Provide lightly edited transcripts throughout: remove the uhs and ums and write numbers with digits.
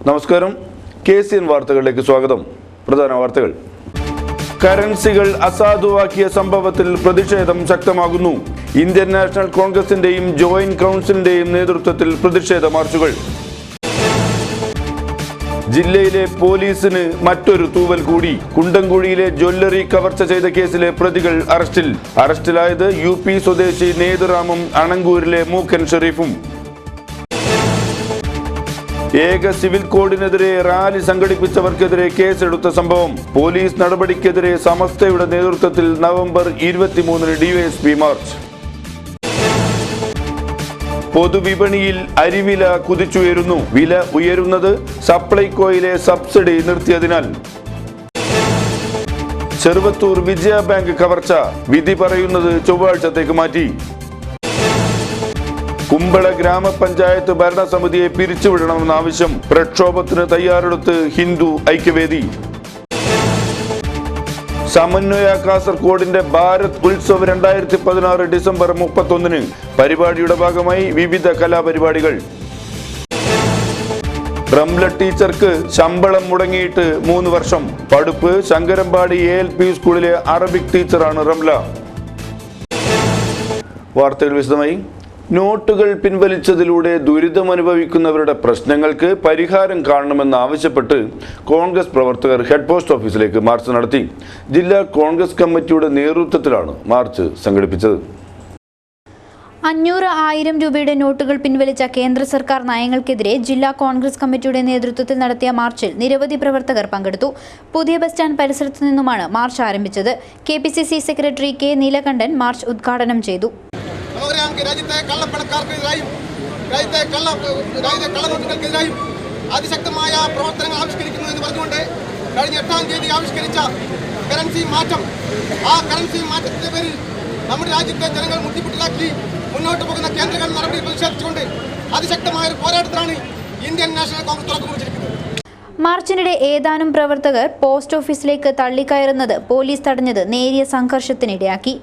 നമസ്കാരം, KCN വാർത്തകളിലേക്ക് സ്വാഗതം. പ്രധാന വാർത്തകൾ. കറൻസികൾ അസാധുവാക്കിയ സംഭവത്തിൽ പ്രതിഷേധം ശക്തമാകുന്നു. ഇന്ത്യൻ നാഷണൽ കോൺഗ്രസിന്റെയും ജോയിന്റ് കൗൺസിലിന്റെയും നേതൃത്വത്തിൽ പ്രതിഷേധ മാർച്ചുകൾ. ജില്ലയിലെ പോലീസിന് മറ്റൊരു തൂവൽ കൂടി. കുണ്ടംകുഴിയിലെ ജ്വല്ലറി കവർച്ച ചെയ്ത കേസിലെ പ്രതികൾ അറസ്റ്റിലായത് UP സ്വദേശി നേതൃറാമും അണങ്കൂരിലെ മൂക്കൻ ഷെരീഫും. ഏക സിവിൽ കോഡിനെതിരെ റാലി സംഘടിപ്പിച്ചവർക്കെതിരെ കേസെടുത്ത സംഭവം. പോലീസ് നടപടിക്കെതിരെ സമസ്തയുടെ നേതൃത്വത്തിൽ നവംബർ 23-ന് DYSP മാർച്ച്. പൊതുവിപണിയിൽ അരിവില കുതിച്ചുയരുന്നു. വില ഉയരുന്നത് സപ്ലൈകോയിലെ സബ്സിഡി നിർത്തിയതിനാൽ. ചെറുവത്തൂർ വിജയ ബാങ്ക് കവർച്ച വിധി പറയുന്നത് ചൊവ്വാഴ്ചത്തേക്ക് മാറ്റി. കുമ്പള ഗ്രാമപഞ്ചായത്ത് ഭരണസമിതിയെ പിരിച്ചുവിടണമെന്ന ആവശ്യം. പ്രക്ഷോഭത്തിന് തയ്യാറെടുത്ത് ഹിന്ദു ഐക്യവേദി. സമന്വയ കാസർഗോഡിന്റെ ഭാരത് ഉത്സവ് 2016 ഡിസംബർ 31-ന്. പരിപാടിയുടെ ഭാഗമായി വിവിധ കലാപരിപാടികൾ. റംല ടീച്ചർക്ക് ശമ്പളം മുടങ്ങിയിട്ട് 3 വർഷം. പടുപ്പ് ശങ്കരമ്പാടി ALP സ്കൂളിലെ അറബിക് ടീച്ചറാണ് റംല. വാർത്തകൾ വിശദമായി. നോട്ടുകൾ പിൻവലിച്ചതിലൂടെ ദുരിതമനുഭവിക്കുന്നവരുടെ പ്രശ്നങ്ങൾക്ക് പരിഹാരം കാണണമെന്നാവശ്യപ്പെട്ട് കോൺഗ്രസ് പ്രവർത്തകർ ഹെഡ് പോസ്റ്റ് ഓഫീസിലേക്ക് മാർച്ച് നടത്തി. ജില്ലാ കോൺഗ്രസ് കമ്മിറ്റിയുടെ നേതൃത്വത്തിലാണ് മാർച്ച് സംഘടിപ്പിച്ചത്. 500,000 രൂപയുടെ നോട്ടുകൾ പിൻവലിച്ച കേന്ദ്ര സർക്കാർ നയങ്ങൾക്കെതിരെ ജില്ലാ കോൺഗ്രസ് കമ്മിറ്റിയുടെ നേതൃത്വത്തിൽ നടത്തിയ മാർച്ചിൽ നിരവധി പ്രവർത്തകർ പങ്കെടുത്തു. പുതിയ ബസ് സ്റ്റാൻഡ് പരിസരത്ത് നിന്നുമാണ് മാർച്ച് ആരംഭിച്ചത്. KPCC secretary K. Neelakantan march ഉദ്ഘാടനം ചെയ്തു. രാജ്യത്തെ കള്ളപ്പണക്കാർക്കെതിരായും കള്ളനോട്ടുകൾക്കെതിരായും അതിശക്തമായ പ്രവർത്തനങ്ങൾ ആവിഷ്കരിക്കുന്നു എന്ന് പറഞ്ഞുകൊണ്ട് കഴിഞ്ഞ 8-ാം തീയതി ആവിഷ്കരിച്ച കറൻസി മാറ്റം, ആ കറൻസി മാറ്റത്തിന്റെ പേരിൽ നമ്മുടെ രാജ്യത്തെ ജനങ്ങൾ മുട്ടിപ്പുട്ടിലാക്കി മുന്നോട്ട് പോകുന്ന കേന്ദ്ര നടപടി പ്രതിഷേധിച്ചുകൊണ്ട് അതിശക്തമായ ഒരു പോരാട്ടത്തിലാണ് ഇന്ത്യൻ നാഷണൽ കോൺഗ്രസ് തുടക്കം കുറിച്ചിരിക്കുന്നത്. മാർച്ചിനിടെ ഏതാനും പ്രവർത്തകർ പോസ്റ്റ് ഓഫീസിലേക്ക് തള്ളിക്കയറുന്നത് പോലീസ് തടഞ്ഞത് നേരിയ സംഘർഷത്തിനിടയാക്കി.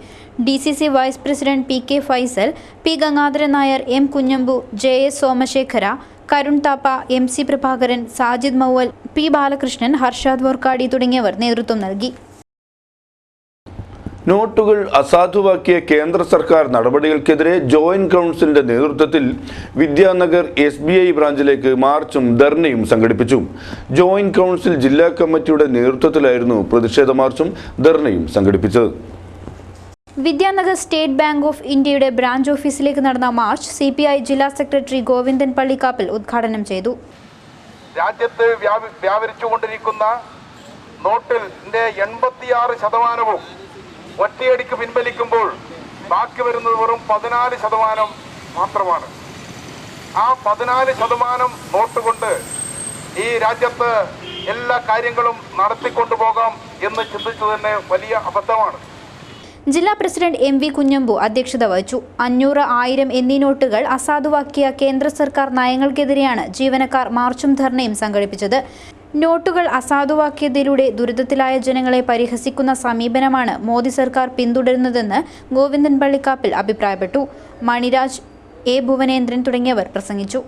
DCC vice president PK Faisal, P. Gangadharan Nair, M. Kunhambu, JS Somashekara, Karun Thapa, MC Prabhakaran, Sajid Mowval, P. Balakrishnan, Harshad Vorkady തുടങ്ങിയവർ നേതൃത്വം നൽകി. നോട്ടുകൾ അസാധുവാക്കിയ കേന്ദ്ര സർക്കാർ നടപടികൾക്കെതിരെ ജോയിന്റ് കൗൺസിലിന്റെ നേതൃത്വത്തിൽ വിദ്യാനഗർ SBI ബ്രാഞ്ചിലേക്ക് മാർച്ചും ധർണയും സംഘടിപ്പിച്ചു. ജോയിന്റ് കൗൺസിൽ ജില്ലാ കമ്മിറ്റിയുടെ നേതൃത്വത്തിലായിരുന്നു പ്രതിഷേധ മാർച്ചും ധർണയും സംഘടിപ്പിച്ചത്. വിദ്യാനഗർ സ്റ്റേറ്റ് ബാങ്ക് ഓഫ് ഇന്ത്യയുടെ ബ്രാഞ്ച് ഓഫീസിലേക്ക് നടന്ന മാർച്ച് CPI ജില്ലാ സെക്രട്ടറി ഗോവിന്ദൻ പള്ളിക്കാപ്പിൽ ഉദ്ഘാടനം ചെയ്തു. രാജ്യത്ത് വ്യാപരിച്ചുകൊണ്ടിരിക്കുന്ന നോട്ടിന്റെ 86% ഒറ്റയടിക്ക് പിൻവലിക്കുമ്പോൾ ബാക്കി വരുന്നത് വെറും 14% മാത്രമാണ്. ആ 14% നോട്ട് കൊണ്ട് ഈ രാജ്യത്ത് എല്ലാ കാര്യങ്ങളും നടത്തിക്കൊണ്ടുപോകാം എന്ന് ചിന്തിച്ചു തന്നെ വലിയ അബദ്ധമാണ്. ജില്ലാ പ്രസിഡന്റ് MV കുഞ്ഞമ്പു അധ്യക്ഷത വഹിച്ചു. 500, 1000 എന്നീ നോട്ടുകൾ അസാധുവാക്കിയ കേന്ദ്ര സർക്കാർ നയങ്ങൾക്കെതിരെയാണ് ജീവനക്കാർ മാർച്ചും ധർണയും സംഘടിപ്പിച്ചത്. നോട്ടുകൾ അസാധുവാക്കിയതിലൂടെ ദുരിതത്തിലായ ജനങ്ങളെ പരിഹസിക്കുന്ന സമീപനമാണ് മോദി സർക്കാർ പിന്തുടരുന്നതെന്ന് ഗോവിന്ദൻ പള്ളിക്കാപ്പിൽ അഭിപ്രായപ്പെട്ടു. മണിരാജ്, A. ഭുവനേന്ദ്രൻ തുടങ്ങിയവർ പ്രസംഗിച്ചു.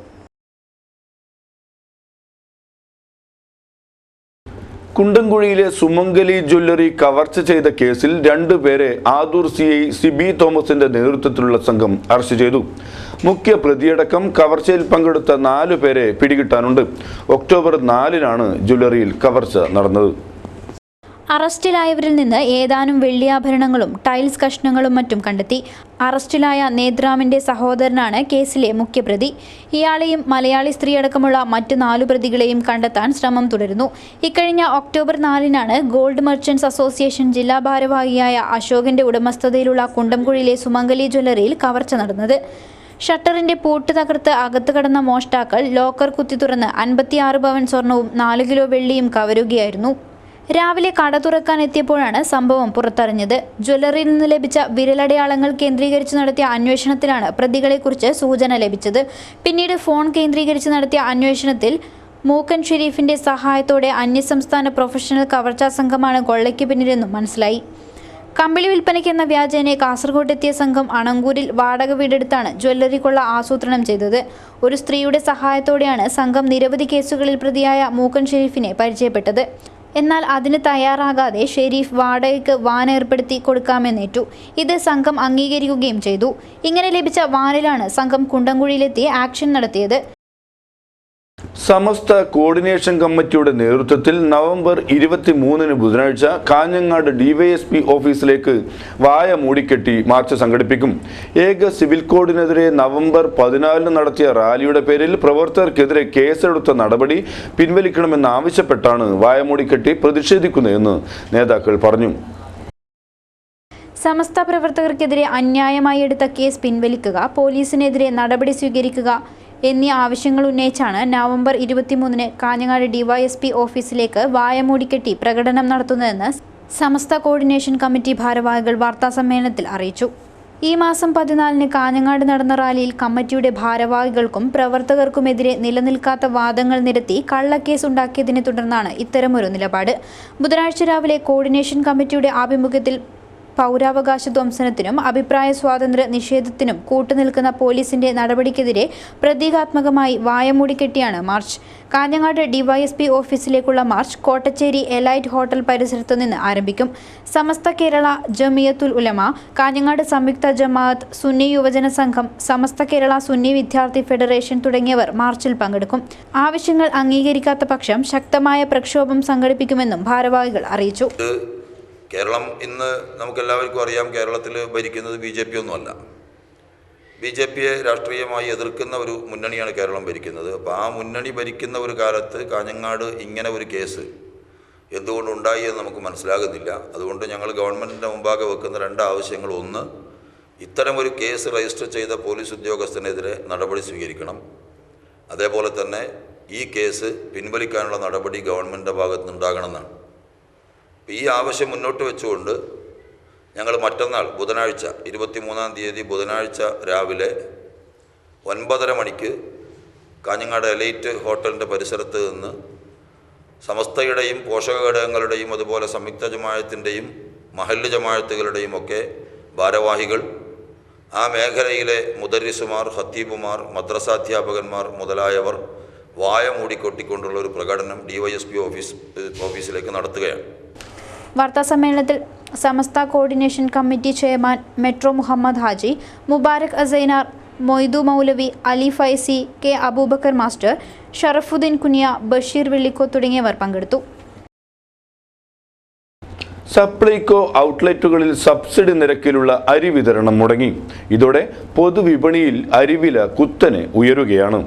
കുണ്ടംകുഴിയിലെ സുമംഗലി ജ്വല്ലറി കവർച്ച ചെയ്ത കേസിൽ 2 പേരെ ആദൂർ CI സിബി തോമസിന്റെ നേതൃത്വത്തിലുള്ള സംഘം അറസ്റ്റ് ചെയ്തു. മുഖ്യ പ്രതിയടക്കം കവർച്ചയിൽ പങ്കെടുത്ത 4 പേരെ പിടികിട്ടാനുണ്ട്. ഒക്ടോബർ 4-നാണ് ജ്വല്ലറിയിൽ കവർച്ച നടന്നത്. അറസ്റ്റിലായവരിൽ നിന്ന് ഏതാനും വെള്ളിയാഭരണങ്ങളും ടൈൽസ് കഷ്ണങ്ങളും മറ്റും കണ്ടെത്തി. അറസ്റ്റിലായ നേത്രാമിന്റെ സഹോദരനാണ് കേസിലെ മുഖ്യപ്രതി. ഇയാളെയും മലയാളി സ്ത്രീയടക്കമുള്ള മറ്റ് 4 പ്രതികളെയും കണ്ടെത്താൻ ശ്രമം തുടരുന്നു. ഇക്കഴിഞ്ഞ ഒക്ടോബർ 4-നാണ് ഗോൾഡ് മെർച്ചന്റ്സ് അസോസിയേഷൻ ജില്ലാ ഭാരവാഹിയായ അശോകന്റെ ഉടമസ്ഥതയിലുള്ള കുണ്ടംകുഴിയിലെ സുമംഗലി ജ്വല്ലറിയിൽ കവർച്ച നടന്നത്. ഷട്ടറിന്റെ പൂട്ട് തകർത്ത് അകത്ത് കടന്ന മോഷ്ടാക്കൾ ലോക്കർ കുത്തി തുറന്ന് 56 പവൻ സ്വർണവും 4 കിലോ വെള്ളിയും കവരുകയായിരുന്നു. രാവിലെ കട തുറക്കാൻ എത്തിയപ്പോഴാണ് സംഭവം പുറത്തറിഞ്ഞത്. ജ്വല്ലറിയിൽ നിന്ന് ലഭിച്ച വിരലടയാളങ്ങൾ കേന്ദ്രീകരിച്ച് നടത്തിയ അന്വേഷണത്തിലാണ് പ്രതികളെക്കുറിച്ച് സൂചന ലഭിച്ചത്. പിന്നീട് ഫോൺ കേന്ദ്രീകരിച്ച് നടത്തിയ അന്വേഷണത്തിൽ മൂക്കൻ ഷെരീഫിന്റെ സഹായത്തോടെ അന്യസംസ്ഥാന പ്രൊഫഷണൽ കവർച്ചാ സംഘമാണ് കൊള്ളയ്ക്ക് പിന്നിലെന്നും മനസ്സിലായി. കമ്പിളി വിൽപ്പനയ്ക്കെന്ന വ്യാജേനെ കാസർഗോഡെത്തിയ സംഘം അണങ്കൂരിൽ വാടക വീടെടുത്താണ് ജ്വല്ലറി കൊള്ള ആസൂത്രണം ചെയ്തത്. ഒരു സ്ത്രീയുടെ സഹായത്തോടെയാണ് സംഘം നിരവധി കേസുകളിൽ പ്രതിയായ മൂക്കൻ ഷെരീഫിനെ പരിചയപ്പെട്ടത്. എന്നാൽ അതിന് തയ്യാറാകാതെ ഷെരീഫ് വാടകയ്ക്ക് വാൻ ഏർപ്പെടുത്തി കൊടുക്കാമെന്നേറ്റു. ഇത് സംഘം അംഗീകരിക്കുകയും ചെയ്തു. ഇങ്ങനെ ലഭിച്ച വാനിലാണ് സംഘം കുണ്ടംകുഴിയിലെത്തി ആക്ഷൻ നടത്തിയത്. സമസ്ത കോർഡിനേഷൻ കമ്മിറ്റിയുടെ നേതൃത്വത്തിൽ നവംബർ 23 ബുധനാഴ്ച കാഞ്ഞങ്ങാട് ഡിവൈഎസ്പി ഓഫീസിലേക്ക് വായ മൂടിക്കെട്ടി മാർച്ച് സംഘടിപ്പിക്കും. ഏക സിവിൽ കോഡിനെതിരെ നവംബർ 14 നടത്തിയ റാലിയുടെ പേരിൽ പ്രവർത്തകർക്കെതിരെ കേസെടുത്ത നടപടി പിൻവലിക്കണമെന്നാവശ്യപ്പെട്ടാണ് വായ മൂടിക്കെട്ടി പ്രതിഷേധിക്കുന്നതെന്ന് നേതാക്കൾ പറഞ്ഞു. സമസ്ത പ്രവർത്തകർക്കെതിരെ അന്യായമായി എടുത്ത കേസ് പിൻവലിക്കുക, പോലീസിനെതിരെ നടപടി സ്വീകരിക്കുക എന്നീ ആവശ്യങ്ങൾ ഉന്നയിച്ചാണ് നവംബർ 23 കാഞ്ഞങ്ങാട് ഡിവൈഎസ്പി ഓഫീസിലേക്ക് വായ മൂടിക്കെട്ടി പ്രകടനം നടത്തുന്നതെന്ന് സമസ്ത കോർഡിനേഷൻ കമ്മിറ്റി ഭാരവാഹികൾ വാർത്താസമ്മേളനത്തിൽ അറിയിച്ചു. ഈ മാസം 14 കാഞ്ഞങ്ങാട് നടന്ന റാലിയിൽ കമ്മിറ്റിയുടെ ഭാരവാഹികൾക്കും പ്രവർത്തകർക്കുമെതിരെ നിലനിൽക്കാത്ത വാദങ്ങൾ നിരത്തി കള്ളക്കേസ് ഉണ്ടാക്കിയതിനെ തുടർന്നാണ് ഇത്തരമൊരു നിലപാട്. ബുധനാഴ്ച രാവിലെ കോർഡിനേഷൻ കമ്മിറ്റിയുടെ ആഭിമുഖ്യത്തിൽ പൗരാവകാശ ധ്വംസനത്തിനും അഭിപ്രായ സ്വാതന്ത്ര്യ നിഷേധത്തിനും കൂട്ടുനിൽക്കുന്ന പോലീസിന്റെ നടപടിക്കെതിരെ പ്രതീകാത്മകമായി വായമൂടിക്കെട്ടിയാണ് മാർച്ച്. കാഞ്ഞങ്ങാട് ഡിവൈഎസ്പി ഓഫീസിലേക്കുള്ള മാർച്ച് കോട്ടച്ചേരി എലൈറ്റ് ഹോട്ടൽ പരിസരത്തു നിന്ന് ആരംഭിക്കും. സമസ്ത കേരള ജമിയത്തുൽ ഉലമ, കാഞ്ഞങ്ങാട് സംയുക്ത ജമാഅത്ത്, സുന്നി യുവജന സംഘം, സമസ്ത കേരള സുന്നി വിദ്യാർത്ഥി ഫെഡറേഷൻ തുടങ്ങിയവർ മാർച്ചിൽ പങ്കെടുക്കും. ആവശ്യങ്ങൾ അംഗീകരിക്കാത്ത പക്ഷം ശക്തമായ പ്രക്ഷോഭം സംഘടിപ്പിക്കുമെന്നും ഭാരവാഹികൾ അറിയിച്ചു. കേരളം ഇന്ന് നമുക്കെല്ലാവർക്കും അറിയാം, കേരളത്തിൽ ഭരിക്കുന്നത് BJP ഒന്നുമല്ല. BJPയെ രാഷ്ട്രീയമായി എതിർക്കുന്ന ഒരു മുന്നണിയാണ് കേരളം ഭരിക്കുന്നത്. അപ്പോൾ ആ മുന്നണി ഭരിക്കുന്ന ഒരു കാലത്ത് കാഞ്ഞങ്ങാട് ഇങ്ങനെ ഒരു കേസ് എന്തുകൊണ്ടുണ്ടായി എന്ന് നമുക്ക് മനസ്സിലാകുന്നില്ല. അതുകൊണ്ട് ഞങ്ങൾ ഗവൺമെൻറ്റിൻ്റെ മുമ്പാകെ വെക്കുന്ന 2 ആവശ്യങ്ങൾ. ഒന്ന്, ഇത്തരം ഒരു കേസ് രജിസ്റ്റർ ചെയ്ത പോലീസ് ഉദ്യോഗസ്ഥനെതിരെ നടപടി സ്വീകരിക്കണം. അതേപോലെ തന്നെ ഈ കേസ് പിൻവലിക്കാനുള്ള നടപടി ഗവൺമെൻറ്റിൻ്റെ ഭാഗത്ത് നിന്നുണ്ടാകണമെന്നാണ്. ഈ ആവശ്യം മുന്നോട്ട് വെച്ചുകൊണ്ട് ഞങ്ങൾ മറ്റന്നാൾ ബുധനാഴ്ച 23 ബുധനാഴ്ച രാവിലെ 9:30 മണിക്ക് കാഞ്ഞങ്ങാട് എലൈറ്റ് ഹോട്ടലിൻ്റെ പരിസരത്ത് നിന്ന് സമസ്തയുടെയും പോഷക ഘടകങ്ങളുടെയും അതുപോലെ സംയുക്ത ജമാഅത്തിൻ്റെയും മഹല്ല് ജമാഅത്തുകളുടെയും ഒക്കെ ഭാരവാഹികൾ, ആ മേഖലയിലെ മുദരിസുമാർ, ഖത്തീബുമാർ, മദ്രസാധ്യാപകന്മാർ മുതലായവർ വായ മൂടിക്കൊട്ടിക്കൊണ്ടുള്ള ഒരു പ്രകടനം ഡിവൈഎസ്പി ഓഫീസിലേക്ക് നടത്തുകയാണ്. വാർത്താസമ്മേളനത്തിൽ Samastha coordination committee chairman Metro Muhammad Haji, Mubarak Asainar, Moidu Moulavi, Ali Faizi, K Aboobacker master, Sharafuddin Kuniya, Basheer Vellikko തുടങ്ങിയവർ പങ്കെടുത്തു. സപ്ലൈകോ ഔട്ട്ലെറ്റുകളിൽ സബ്സിഡി നിരക്കിലുള്ള അരി വിതരണം മുടങ്ങി. ഇതോടെ പൊതുവിപണിയിൽ അരിവില കുത്തനെ ഉയരുകയാണ്.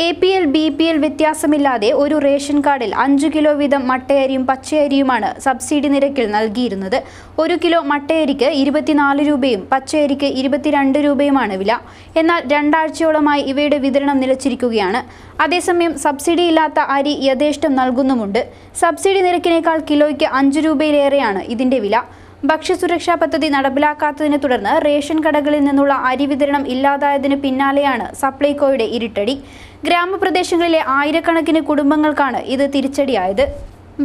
APL, BPL വ്യത്യാസമില്ലാതെ ഒരു റേഷൻ കാർഡിൽ 5 കിലോ വീതം മട്ടയരിയും പച്ചയരിയുമാണ് സബ്സിഡി നിരക്കിൽ നൽകിയിരുന്നത്. 1 കിലോ മട്ടയരിക്ക് 24 രൂപയും പച്ചയരിക്ക് 22 രൂപയുമാണ് വില. എന്നാൽ 2 ആഴ്ചയോളമായി ഇവയുടെ വിതരണം നിലച്ചിരിക്കുകയാണ്. അതേസമയം സബ്സിഡി ഇല്ലാത്ത അരി യഥേഷ്ടം നൽകുന്നുമുണ്ട്. സബ്സിഡി നിരക്കിനേക്കാൾ കിലോയ്ക്ക് 5 രൂപയിലേറെയാണ് ഇതിന്റെ വില. ഭക്ഷ്യസുരക്ഷാ പദ്ധതി നടപ്പിലാക്കാത്തതിനെ തുടർന്ന് റേഷൻ കടകളിൽ നിന്നുള്ള അരി വിതരണം ഇല്ലാതായതിന് പിന്നാലെയാണ് സപ്ലൈകോയുടെ ഇരുട്ടടി. ഗ്രാമപ്രദേശങ്ങളിലെ ആയിരക്കണക്കിന് കുടുംബങ്ങൾക്കാണ് ഇത് തിരിച്ചടിയായത്.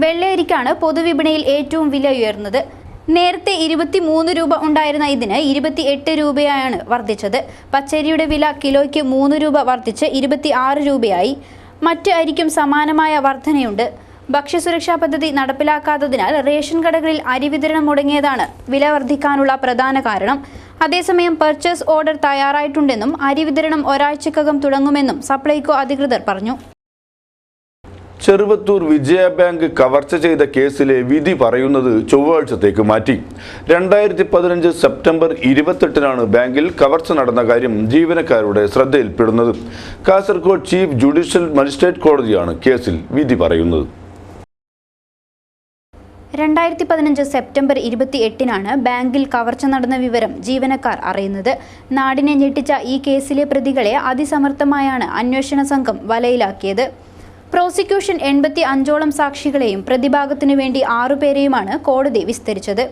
വെള്ളയരിക്കാണ് പൊതുവിപണിയിൽ ഏറ്റവും വില ഉയർന്നത്. നേരത്തെ 23 രൂപ ഉണ്ടായിരുന്ന ഇതിന് 28 രൂപയാണ് വർദ്ധിച്ചത്. പച്ചരിയുടെ വില കിലോയ്ക്ക് 3 രൂപ വർദ്ധിച്ച് 26 രൂപയായി. മറ്റ് അരിക്കും സമാനമായ വർധനയുണ്ട്. ഭക്ഷ്യസുരക്ഷാ പദ്ധതി നടപ്പിലാക്കാത്തതിനാൽ റേഷൻ കടകളിൽ അരി വിതരണം മുടങ്ങിയതാണ് വില വർദ്ധിക്കാനുള്ള പ്രധാന കാരണം. അതേസമയം പർച്ചേസ് ഓർഡർ തയ്യാറായിട്ടുണ്ടെന്നും അരി വിതരണം ഒരാഴ്ചക്കകം തുടങ്ങുമെന്നും സപ്ലൈകോ അധികൃതർ പറഞ്ഞു. ചെറുവത്തൂർ വിജയ ബാങ്ക് കവർച്ച ചെയ്ത കേസിലെ വിധി പറയുന്നത് ചൊവ്വാഴ്ചത്തേക്ക് മാറ്റി. 2015 സെപ്റ്റംബർ 28 ബാങ്കിൽ കവർച്ച നടന്ന കാര്യം ജീവനക്കാരുടെ ശ്രദ്ധയിൽപ്പെടുന്നത്. കാസർഗോഡ് ചീഫ് ജുഡീഷ്യൽ മജിസ്ട്രേറ്റ് കോടതിയാണ് കേസിൽ വിധി പറയുന്നത്. 2015 സെപ്റ്റംബർ 28 ബാങ്കിൽ കവർച്ച നടന്ന വിവരം ജീവനക്കാർ അറിയുന്നത്. നാടിനെ ഞെട്ടിച്ച ഈ കേസിലെ പ്രതികളെ അതിസമർത്ഥമായാണ് അന്വേഷണ സംഘം വലയിലാക്കിയത്. പ്രോസിക്യൂഷൻ 85ഓളം സാക്ഷികളെയും പ്രതിഭാഗത്തിനു വേണ്ടി 6 പേരെയുമാണ് കോടതി വിസ്തരിച്ചത്.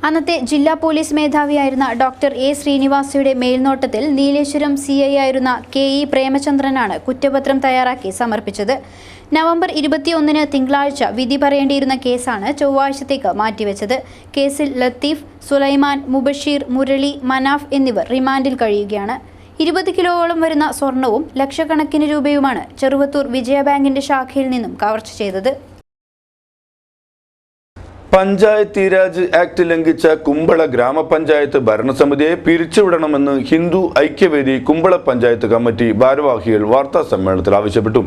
അന്നത്തെ ജില്ലാ പോലീസ് മേധാവിയായിരുന്ന ഡോക്ടർ എ ശ്രീനിവാസയുടെ മേൽനോട്ടത്തിൽ നീലേശ്വരം CI ആയിരുന്ന KE പ്രേമചന്ദ്രനാണ് കുറ്റപത്രം തയ്യാറാക്കി സമർപ്പിച്ചത്. നവംബർ 21 തിങ്കളാഴ്ച വിധി പറയേണ്ടിയിരുന്ന കേസാണ് ചൊവ്വാഴ്ചത്തേക്ക് മാറ്റിവെച്ചത്. കേസിൽ ലത്തീഫ്, സുലൈമാൻ, മുബഷീർ, മുരളി, മനാഫ് എന്നിവർ റിമാൻഡിൽ കഴിയുകയാണ്. 20 കിലോയോളം വരുന്ന സ്വർണവും ലക്ഷക്കണക്കിന് രൂപയുമാണ് ചെറുവത്തൂർ വിജയ ബാങ്കിന്റെ ശാഖയിൽ നിന്നും കവർച്ച ചെയ്തത്. പഞ്ചായത്ത് രാജ് ആക്ട് ലംഘിച്ച കുമ്പള ഗ്രാമപഞ്ചായത്ത് ഭരണസമിതിയെ പിരിച്ചുവിടണമെന്ന് ഹിന്ദു ഐക്യവേദി കുമ്പള പഞ്ചായത്ത് കമ്മിറ്റി ഭാരവാഹികൾ വാർത്താ സമ്മേളനത്തിൽ ആവശ്യപ്പെട്ടു.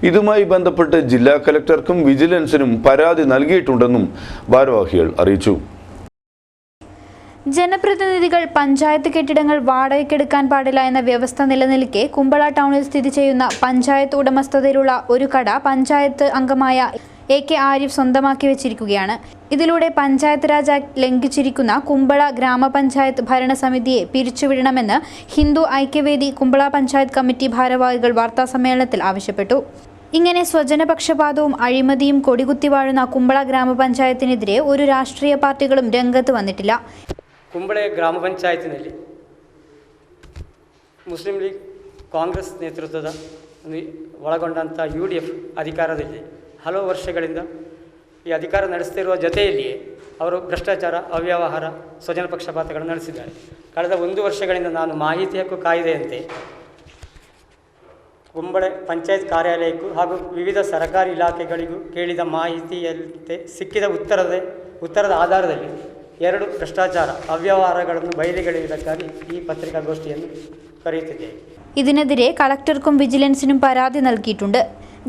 ഇതുമായി ബന്ധപ്പെട്ട് ജില്ലാ കലക്ടർക്കും വിജിലൻസിനും പരാതി നൽകിയിട്ടുണ്ടെന്നും ഭാരവാഹികൾ അറിയിച്ചു. ജനപ്രതിനിധികൾ പഞ്ചായത്ത് കെട്ടിടങ്ങൾ വാടകയ്ക്കെടുക്കാൻ പാടില്ല എന്ന വ്യവസ്ഥ നിലനിൽക്കെ കുമ്പള ടൗണിൽ സ്ഥിതി ചെയ്യുന്ന പഞ്ചായത്ത് ഉടമസ്ഥതയിലുള്ള ഒരു കട പഞ്ചായത്ത് അംഗമായ AK ആരിഫ് സ്വന്തമാക്കി വെച്ചിരിക്കുകയാണ്. ഇതിലൂടെ പഞ്ചായത്ത് രാജ് ആക്ട് ലംഘിച്ചിരിക്കുന്ന കുമ്പള ഗ്രാമപഞ്ചായത്ത് ഭരണസമിതിയെ പിരിച്ചുവിടണമെന്ന് ഹിന്ദു ഐക്യവേദി കുമ്പള പഞ്ചായത്ത് കമ്മിറ്റി ഭാരവാഹികൾ വാർത്താസമ്മേളനത്തിൽ ആവശ്യപ്പെട്ടു. ഇങ്ങനെ സ്വജനപക്ഷപാതവും അഴിമതിയും കൊടികുത്തി വാഴുന്ന കുമ്പള ഗ്രാമപഞ്ചായത്തിനെതിരെ ഒരു രാഷ്ട്രീയ പാർട്ടികളും രംഗത്ത് വന്നിട്ടില്ല. ಕುಂಬಳೆ ಗ್ರಾಮ ಪಂಚಾಯತಿನಲ್ಲಿ ಮುಸ್ಲಿಂ ಲೀಗ್ ಕಾಂಗ್ರೆಸ್ ನೇತೃತ್ವದ ಒಳಗೊಂಡಂಥ UDF ಅಧಿಕಾರದಲ್ಲಿ ಹಲವು ವರ್ಷಗಳಿಂದ ಈ ಅಧಿಕಾರ ನಡೆಸ್ತಿರುವ ಜೊತೆಯಲ್ಲಿಯೇ ಅವರು ಭ್ರಷ್ಟಾಚಾರ, ಅವ್ಯವಹಾರ, ಸ್ವಜನ ಪಕ್ಷಪಾತಗಳನ್ನು ನಡೆಸಿದ್ದಾರೆ. ಕಳೆದ 1 ವರ್ಷಗಳಿಂದ ನಾನು ಮಾಹಿತಿ ಹಕ್ಕು ಕಾಯ್ದೆಯಂತೆ ಕುಂಬಳೆ ಪಂಚಾಯತ್ ಕಾರ್ಯಾಲಯಕ್ಕೂ ಹಾಗೂ ವಿವಿಧ ಸರ್ಕಾರಿ ಇಲಾಖೆಗಳಿಗೂ ಕೇಳಿದ ಮಾಹಿತಿಯಂತೆ ಸಿಕ್ಕಿದ ಉತ್ತರದ ಆಧಾರದಲ್ಲಿ 2 ಭ್ರಷ್ಟಾಚಾರ, ಅವ್ಯವಹಾರಗಳನ್ನು ಬಯಲಿಗೆಳೆಯುವುದಕ್ಕಾಗಿ ಈ പത്രികാഗോഷ്ഠിಯನ್ನು കരയുത്തിದ್ದೇವೆ. ഇതിനെതിരെ കളക്ടർക്കും വിജിലൻസിനും പരാതി നൽകിയിട്ടുണ്ട്.